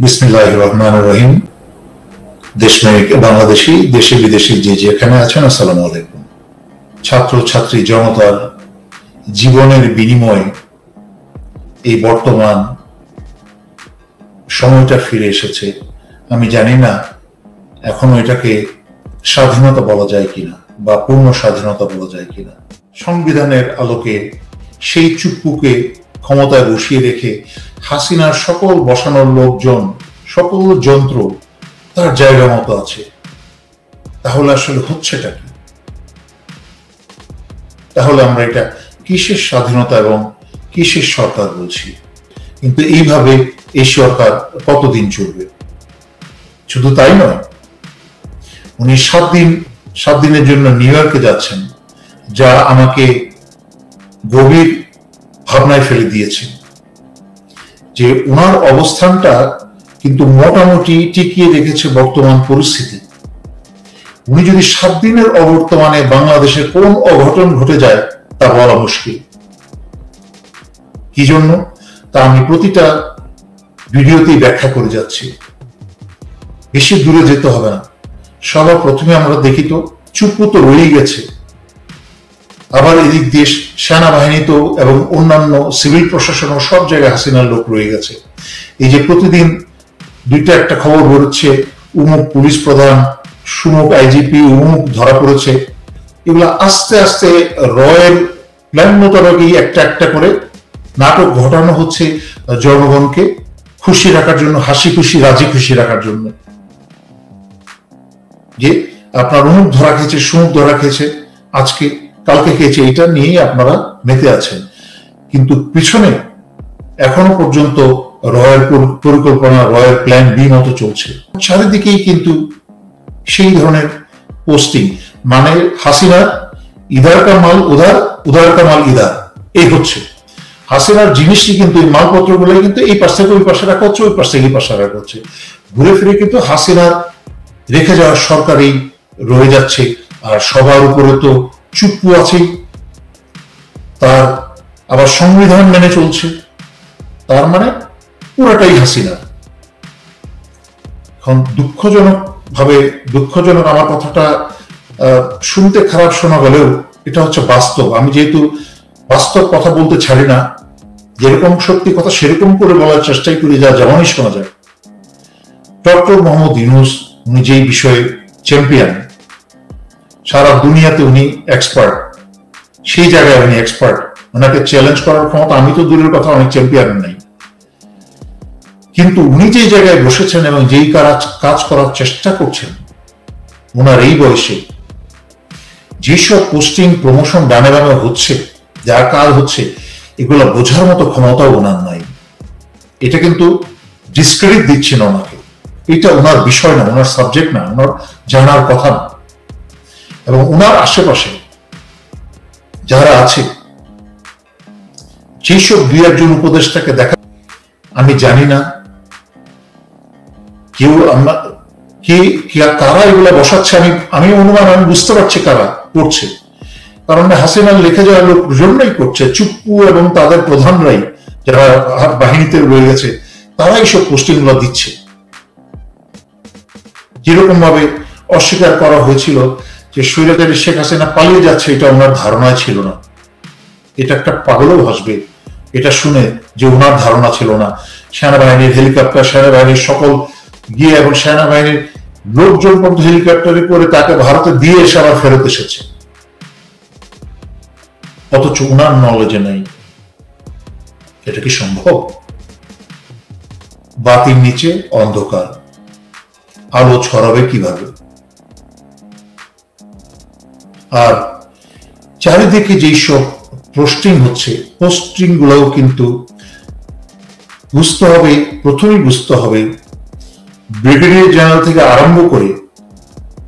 বিসমিল্লাহির রহমানির রহিম। দেশপ্রেমিক বাংলাদেশী, দেশে বিদেশে যে যেখানে আছেন, আসসালামু আলাইকুম। ছাত্র ছাত্রী জনতার জীবনের বিনিময়ে এই বর্তমান সময়টা ফিরে এসেছে। আমি জানি না এখনো এটাকে স্বাধীনতা বলা যায় কিনা বা পূর্ণ স্বাধীনতা বলা যায় কিনা। সংবিধানের আলোকে সেই চুপ্পুকে ক্ষমতায় বসিয়ে রেখে হাসিনার সকল বসানোর লোকজন, সকল যন্ত্র তার জায়গা মতো আছে। তাহলে আসলে হচ্ছেটা কি? তাহলে আমরা এটা কিসের স্বাধীনতা এবং কিসের সরকার বলছি? কিন্তু এইভাবে এই সরকার কতদিন চলবে? শুধু তাই নয়, উনি 7 দিনের জন্য নিউ ইয়র্কে যাচ্ছেন, যা আমাকে গভীর ভাবনায় ফেলে দিয়েছে যে ওনার অবস্থানটা কিন্তু মোটামুটি টিকিয়ে রেখেছে বর্তমান পরিস্থিতি। উনি যদি 7 দিনের অবর্তমানে বাংলাদেশের কোন অঘটন ঘটে যায় তা বলা মুশকিল। কি জন্য তা আমি প্রতিটা ভিডিওতেই ব্যাখ্যা করে যাচ্ছি। বেশি দূরে যেতে হবে না। সবার প্রথমে আমরা দেখি তো চুপ্পু তো রয়েই গেছে, আবার এদিক দিয়ে সেনাবাহিনী তো এবং অন্যান্য সিভিল প্রশাসন ও সব জায়গায় হাসিনার লোক রয়ে গেছে। এই যে প্রতিদিন দুইটা একটা খবর বেরোচ্ছে, উমুক পুলিশ প্রধান, সুমুক আইজিপি, উমুক ধরা পড়েছে, এগুলো আস্তে আস্তে রয়ের প্ল্যান মোতাবেকই একটা একটা করে নাটক ঘটানো হচ্ছে জনগণকে খুশি রাখার জন্য, হাসি খুশি রাজি খুশি রাখার জন্য। যে আপনার অমুক ধরা খেয়েছে, সুমুক ধরা খেয়েছে, আজকে কালকে খেয়েছে, এটা নিয়েই আপনারা মেতে আছেন। কিন্তু পিছনে এখনো পর্যন্ত রয়ের পরিকল্পনা, রয়ের প্ল্যান বি মতো চলছে। চারিদিকেই কিন্তু সেই ধরনের পোস্টিং, মানে হাসিনা ইদার কা মাল উদার, উদার কা মাল ইদার, এই হচ্ছে হাসিনার জিনিসটি। কিন্তু এই মালপত্রগুলো কিন্তু এই পাশ থেকে ওই পাশে রাখা হচ্ছে, ওই পাশ থেকে এই পাশে রাখা হচ্ছে। ঘুরে ফিরে কিন্তু হাসিনার রেখে যাওয়ার সরকারই রয়ে যাচ্ছে। আর সবার উপরে তো চুপ্পু আছেই, তার আবার সংবিধান মেনে চলছে। তার মানে পুরোটাই হাসিনা। এখন দুঃখজনক আমার কথাটা শুনতে খারাপ শোনা গেলেও এটা হচ্ছে বাস্তব। আমি যেহেতু বাস্তব কথা বলতে ছাড়ি না, যেরকম সত্যি কথা সেরকম করে বলার চেষ্টাই করি, যা যেমনই শোনা যায়। ডক্টর মোহাম্মদ ইউনূস, উনি যেই বিষয়ে চ্যাম্পিয়ন, সারা দুনিয়াতে উনি এক্সপার্ট, সেই জায়গায় উনি এক্সপার্ট। ওনাকে চ্যালেঞ্জ করার ক্ষমতা আমি তো দূরের কথা, অনেক চ্যাম্পিয়ন নাই। কিন্তু উনি যেই জায়গায় বসেছেন এবং যেই কাজ করার চেষ্টা করছেন, ওনার এই বয়সে যেসব পোস্টিং প্রমোশন ডানে বামে হচ্ছে, যা কাজ হচ্ছে, এগুলো বোঝার মতো ক্ষমতাও ওনার নাই। এটা কিন্তু ডিসক্রেডিট দিচ্ছে না ওনাকে। এটা ওনার বিষয় না, ওনার সাবজেক্ট না, ওনার জানার কথা না। এবং ওনার আশেপাশে যারা আছে, যেসব 2-1 উপদেষ্টাকে দেখা, আমি জানি না কারা এগুলা বসাচ্ছে। আমি অনুমান, আমি বুঝতে পারছি কারা করছে। কারণ হাসিনার লিখে যাওয়া লোক জন্যই করছে। চুপ্পু এবং তাদের প্রধানরাই, যারা বাহিনীতে রয়ে গেছে, তারা এইসব পোস্টিং গুলো দিচ্ছে। যেরকম ভাবে অস্বীকার করা হয়েছিল যে স্বৈরাচারী শেখ হাসিনা পালিয়ে যাচ্ছে, এটা ওনার ধারণায় ছিল না। এটা একটা পাগলও হাসবে এটা শুনে যে ওনার ধারণা ছিল না। সেনাবাহিনীর হেলিকপ্টার, সেনাবাহিনীর সকল গিয়ে এবং সেনাবাহিনীর লোকজন পর্যন্ত হেলিকপ্টারে করে তাকে ভারতে দিয়ে এসে আবার ফেরত এসেছে, অথচ ওনার নলেজে নেই। এটা কি সম্ভব? বাতির নিচে অন্ধকার, আলো ছড়াবে কিভাবে? আর চারিদিকে যেই সব পোস্টিং হচ্ছে, পোস্টিং গুলোও কিন্তু প্রথমেই বুঝতে হবে ব্রিগেডিয়ার জেনারেল থেকে আরম্ভ করে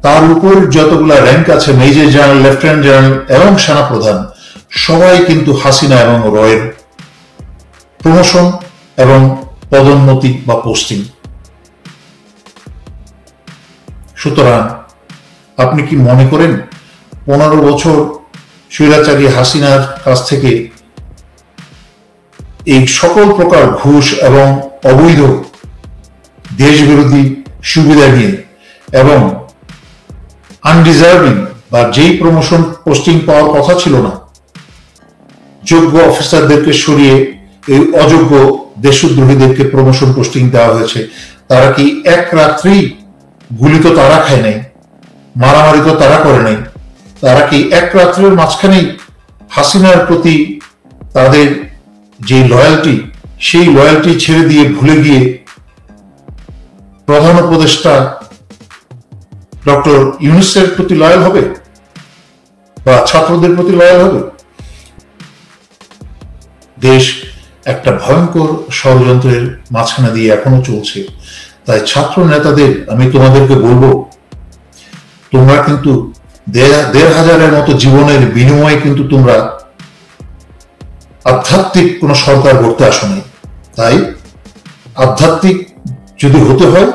তার উপর যতগুলা র্যাঙ্ক আছে, মেজর জেনারেল, লেফটেন্যান্ট জেনারেল এবং সেনাপ্রধান, সবাই কিন্তু হাসিনা এবং রয়ের প্রমোশন এবং পদোন্নতি বা পোস্টিং। সুতরাং আপনি কি মনে করেন 15 বছর স্বৈরাচারী হাসিনার কাছ থেকে এই সকল প্রকার ঘুষ এবং অবৈধ দেশবিরোধী সুবিধা নিয়ে এবং আনডিজার্ভিং বা যেই প্রমোশন পোস্টিং পাওয়ার কথা ছিল না, যোগ্য অফিসারদেরকে সরিয়ে এই অযোগ্য দেশদ্রোহীদেরকে প্রমোশন পোস্টিং দেওয়া হয়েছে। তারা কি এক রাত্রি গুলি তো তারা খায় নাই, মারামারি তো তারা করে নাই, তারা কি এক রাত্রের মাঝখানেই হাসিনার প্রতি তাদের যে লয়্যালটি, সেই লয়্যালটি ছেড়ে দিয়ে ভুলে গিয়ে প্রধান উপদেষ্টা ডক্টর ইউনূসের প্রতি লয়াল হবে বা ছাত্রদের প্রতি লয়াল হবে? দেশ একটা ভয়ঙ্কর ষড়যন্ত্রের মাঝখানে দিয়ে এখনো চলছে। তাই ছাত্র নেতাদের আমি তোমাদেরকে বলবো, তোমরা কিন্তু ১,৫০০ মতো জীবনের বিনিময়ে কিন্তু তোমরা আধ্যাত্মিক কোন সরকার গড়তে আসো নাই। তাই আধ্যাত্মিক যদি হতে হয়,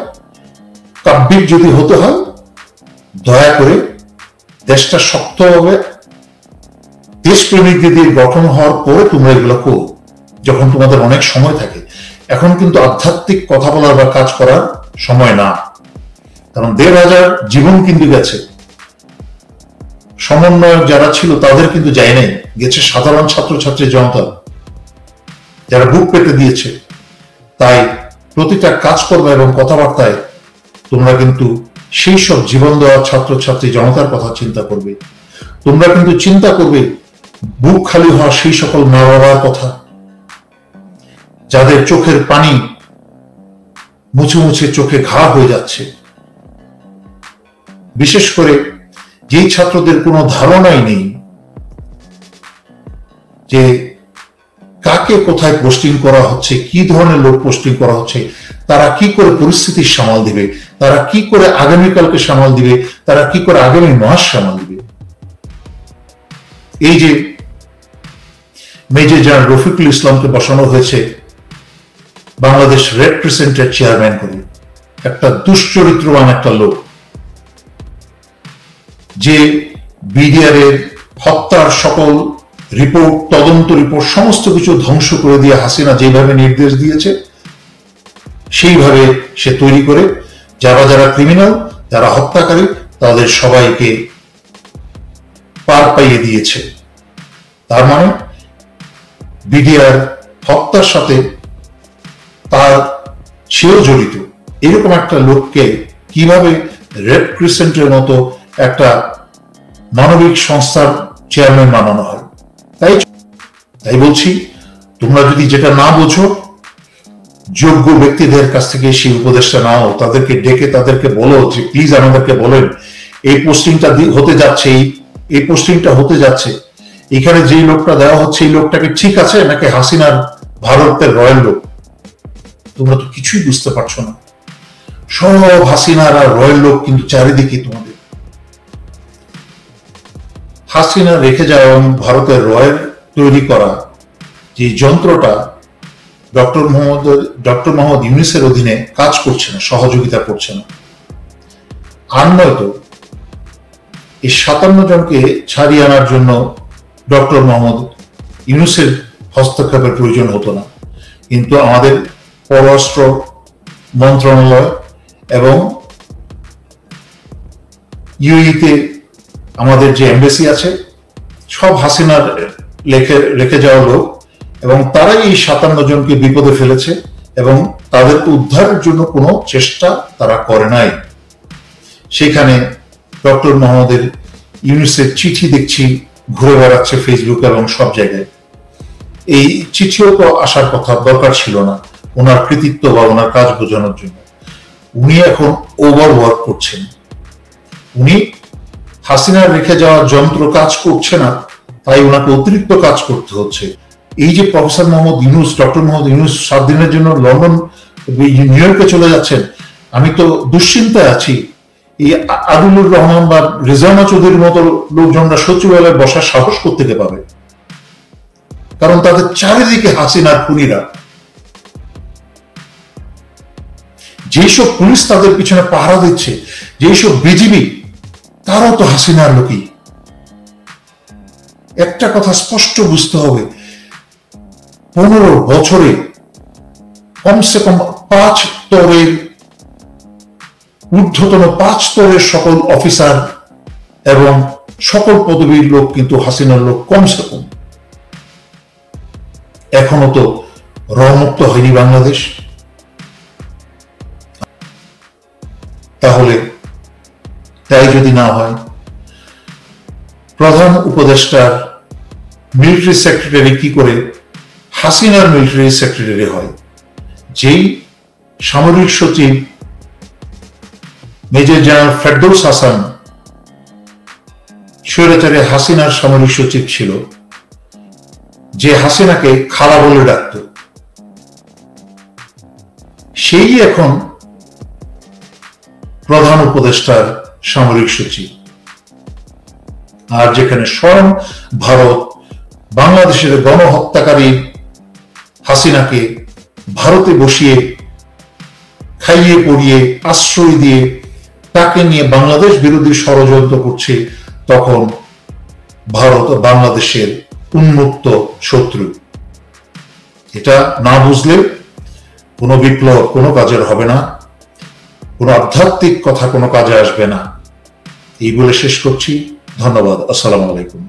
কাব্যিক যদি হতে হয়, দয়া করে দেশটা শক্তভাবে দেশপ্রেমিকদের দিয়ে গঠন হওয়ার পরে তোমরা এগুলো করো, যখন তোমাদের অনেক সময় থাকে। এখন কিন্তু আধ্যাত্মিক কথা বলার বা কাজ করার সময় না, কারণ ১,৫০০ জীবন কিন্তু গেছে। সমন্বয়ক যারা ছিল তাদের কিন্তু যায় নাই, গেছে সাধারণ ছাত্রছাত্রী জনতা যারা বুক পেতে দিয়েছে। তাই প্রতিটা কাজকর্ম এবং কথাবার্তায় তোমরা কিন্তু সেই সব জীবন দেওয়া ছাত্রছাত্রী জনতার কথা চিন্তা করবে। তোমরা কিন্তু চিন্তা করবে বুক খালি হওয়া সেই সকল মা বাবার কথা, যাদের চোখের পানি মুছে মুছে চোখে ঘা হয়ে যাচ্ছে। বিশেষ করে যেই ছাত্রদের কোনো ধারণাই নেই যে কাকে কোথায় পোস্টিং করা হচ্ছে, কি ধরনের লোক পোস্টিং করা হচ্ছে, তারা কি করে পরিস্থিতির সামাল দিবে, তারা কি করে আগামীকালকে সামাল দিবে, তারা কি করে আগামী মাস সামাল দিবে। এই যে মেজর জেনারেল রফিকুল ইসলামকে বসানো হয়েছে বাংলাদেশ রেড ক্রিসেন্টের চেয়ারম্যান করে, একটা দুশ্চরিত্রবান একটা লোক, যে বিডিআর এর হত্যার সকল রিপোর্ট, তদন্ত রিপোর্ট সমস্ত কিছু ধ্বংস করে দিয়ে হাসিনা যেভাবে নির্দেশ দিয়েছে সেইভাবে সে তৈরি করে যারা যারা ক্রিমিনাল, যারা হত্যাকারী, তাদের সবাইকে পার পাইয়ে দিয়েছে। তার মানে বিডিআর হত্যার সাথে তার সেও জড়িত। এরকম একটা লোককে কিভাবে রেড ক্রিসেন্টের মতো একটা মানবিক সংস্থার চেয়ারম্যান বানানো হয়? তাই বলছি, তোমরা যদি যেটা না বোঝো, যোগ্য ব্যক্তিদের কাছ থেকে সেই উপদেশটা নাও, তাদেরকে ডেকে তাদেরকে বলো যে প্লিজ আমাদেরকে বলেন এই পোস্টিংটা হতে যাচ্ছে, এই পোস্টিংটা হতে যাচ্ছে, এখানে যেই লোকটা দেওয়া হচ্ছে এই লোকটাকে ঠিক আছে নাকি হাসিনার ভারতের রয়্যাল লোক? তোমরা তো কিছুই বুঝতে পারছো না। সব হাসিনার আর রয়্যাল লোক কিন্তু চারিদিকে তোমাদের। হাসিনা রেখে যাওয়া এবং ভারতের রয়্যাল তৈরি করা যে যন্ত্রটা ডক্টর মোহাম্মদ ইউনূসের অধীনে কাজ করছে না, সহযোগিতা করছে না। আর নয়তো এই ৫৭ জনকে ছাড়িয়ে আনার জন্য ডক্টর মোহাম্মদ ইউনূসের হস্তক্ষেপের প্রয়োজন হতো না। কিন্তু আমাদের পররাষ্ট্র মন্ত্রণালয় এবং ইউএইতে আমাদের যে এমবেসি আছে, সব হাসিনার রেখে যাওয়া লোক, এবং তারাই এই ৫৭ জনকে বিপদে ফেলেছে এবং তাদেরকে উদ্ধারের জন্য কোনো চেষ্টা তারা করে নাই। সেখানে ডক্টর মোহাম্মদের ইউনূসের চিঠি দেখছি ঘুরে বেড়াচ্ছে ফেসবুক এবং সব জায়গায়। এই চিঠিও তো আসার কথা, দরকার ছিল না ওনার কৃতিত্ব বা ওনার কাজ বোঝানোর জন্য। উনি এখন ওভার ওয়ার্ক করছেন। উনি হাসিনার রেখে যাওয়া যন্ত্র কাজ করছে না, তাই ওনাকে অতিরিক্ত কাজ করতে হচ্ছে। এই যে প্রফেসর মোহাম্মদ ইউনূস, ডক্টর মোহাম্মদ ইউনূস ৭ দিনের জন্য লন্ডন, নিউ ইয়র্কে চলে যাচ্ছেন, আমি তো দুশ্চিন্তায় আছি। এই আদিলুর রহমান বা রেজানা চৌধুরীর মতো লোকজনরা সচিবালয়ে বসার সাহস কোত্থেকে পাবে? কারণ তাদের চারিদিকে হাসিনার খুনিরা। যেসব পুলিশ তাদের পিছনে পাহারা দিচ্ছে, যেসব বিজিবি, তারাও তো হাসিনার লোকই। একটা কথা স্পষ্ট বুঝতে হবে, 15 বছরে কমসে কম 5 স্তরের ঊর্ধ্বতন 5 স্তরের সকল অফিসার এবং সকল পদবীর লোক কিন্তু হাসিনার লোক কমসে কম। এখনো তো রমুক্ত হয়নি বাংলাদেশ। তাহলে তাই যদি না হয়, প্রধান উপদেষ্টার মিলিটারি সেক্রেটারি কি করে হাসিনার মিলিটারি সেক্রেটারি হয়? যেই সামরিক সচিব মেজর জেনারেল ফেরদৌস হাসান স্বৈরাচারী হাসিনার সামরিক সচিব ছিল, যে হাসিনাকে খালা বলে ডাকত, সেই এখন প্রধান উপদেষ্টার সামরিক সচিব। আর যেখানে স্বয়ং ভারত বাংলাদেশের গণহত্যাকারী হাসিনাকে ভারতে বসিয়ে খাইয়ে পড়িয়ে আশ্রয় দিয়ে তাকে নিয়ে বাংলাদেশ বিরোধী ষড়যন্ত্র করছে, তখন ভারত বাংলাদেশের উন্মুক্ত শত্রু। এটা না বুঝলে কোনো বিপ্লব কোনো কাজের হবে না, কোনো আধ্যাত্মিক কথা কোনো কাজে আসবে না। এই বলে শেষ করছি। ধন্যবাদ। আসসালামু আলাইকুম।